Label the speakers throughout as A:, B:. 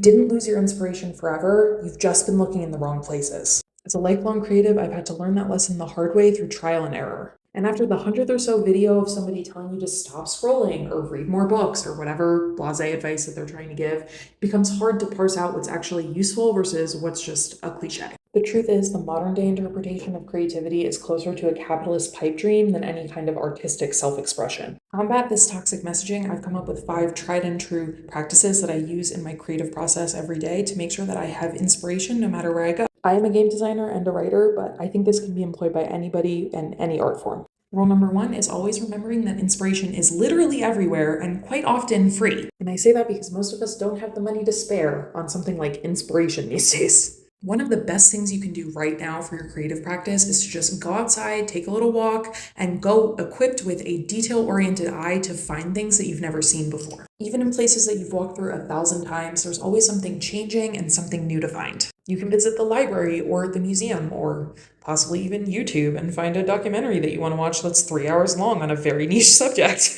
A: didn't lose your inspiration forever, you've just been looking in the wrong places. As a lifelong creative, I've had to learn that lesson the hard way through trial and error. And after the 100th or so video of somebody telling you to stop scrolling or read more books or whatever blasé advice that they're trying to give, it becomes hard to parse out what's actually useful versus what's just a cliche. The truth is, the modern day interpretation of creativity is closer to a capitalist pipe dream than any kind of artistic self-expression. To combat this toxic messaging, I've come up with 5 tried and true practices that I use in my creative process every day to make sure that I have inspiration no matter where I go. I am a game designer and a writer, but I think this can be employed by anybody in any art form. Rule number 1 is always remembering that inspiration is literally everywhere and quite often free. And I say that because most of us don't have the money to spare on something like inspiration these days. One of the best things you can do right now for your creative practice is to just go outside, take a little walk, and go equipped with a detail-oriented eye to find things that you've never seen before. Even in places that you've walked through 1,000 times, there's always something changing and something new to find. You can visit the library or the museum or possibly even YouTube and find a documentary that you want to watch that's 3 hours long on a very niche subject.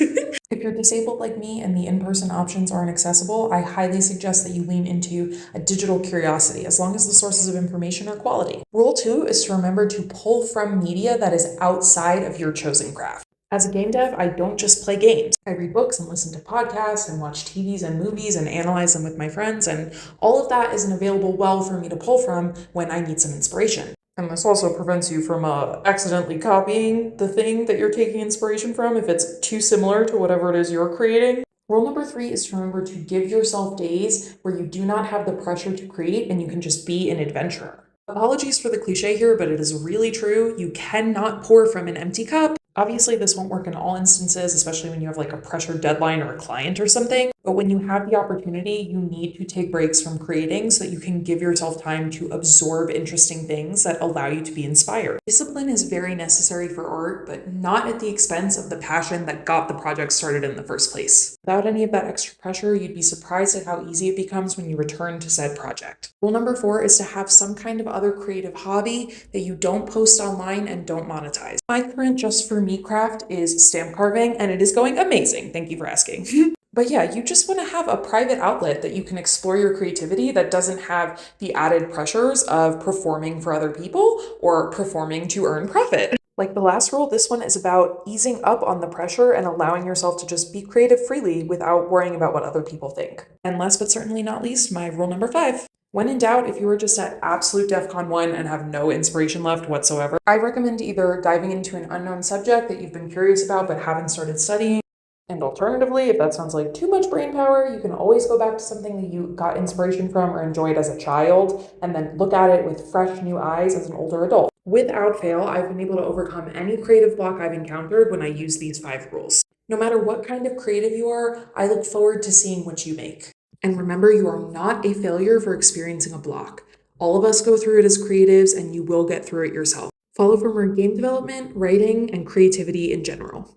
A: If you're disabled like me and the in-person options aren't accessible, I highly suggest that you lean into a digital curiosity, as long as the sources of information are quality. Rule 2 is to remember to pull from media that is outside of your chosen craft. As a game dev, I don't just play games. I read books and listen to podcasts and watch TVs and movies and analyze them with my friends, and all of that is an available well for me to pull from when I need some inspiration. And this also prevents you from accidentally copying the thing that you're taking inspiration from if it's too similar to whatever it is you're creating. Rule number 3 is to remember to give yourself days where you do not have the pressure to create and you can just be an adventurer. Apologies for the cliche here, but it is really true. You cannot pour from an empty cup. Obviously, this won't work in all instances, especially when you have like a pressured deadline or a client or something. But when you have the opportunity, you need to take breaks from creating so that you can give yourself time to absorb interesting things that allow you to be inspired. Discipline is very necessary for art, but not at the expense of the passion that got the project started in the first place. Without any of that extra pressure, you'd be surprised at how easy it becomes when you return to said project. Rule number 4 is to have some kind of other creative hobby that you don't post online and don't monetize. My current just for me craft is stamp carving, and it is going amazing. Thank you for asking. But yeah, you just want to have a private outlet that you can explore your creativity that doesn't have the added pressures of performing for other people or performing to earn profit. Like the last rule, this one is about easing up on the pressure and allowing yourself to just be creative freely without worrying about what other people think. And last but certainly not least, my rule number 5. When in doubt, if you are just at absolute DEFCON 1 and have no inspiration left whatsoever, I recommend either diving into an unknown subject that you've been curious about but haven't started studying. And alternatively, if that sounds like too much brain power, you can always go back to something that you got inspiration from or enjoyed as a child, and then look at it with fresh new eyes as an older adult. Without fail, I've been able to overcome any creative block I've encountered when I use these 5 rules. No matter what kind of creative you are, I look forward to seeing what you make. And remember, you are not a failure for experiencing a block. All of us go through it as creatives, and you will get through it yourself. Follow for more game development, writing, and creativity in general.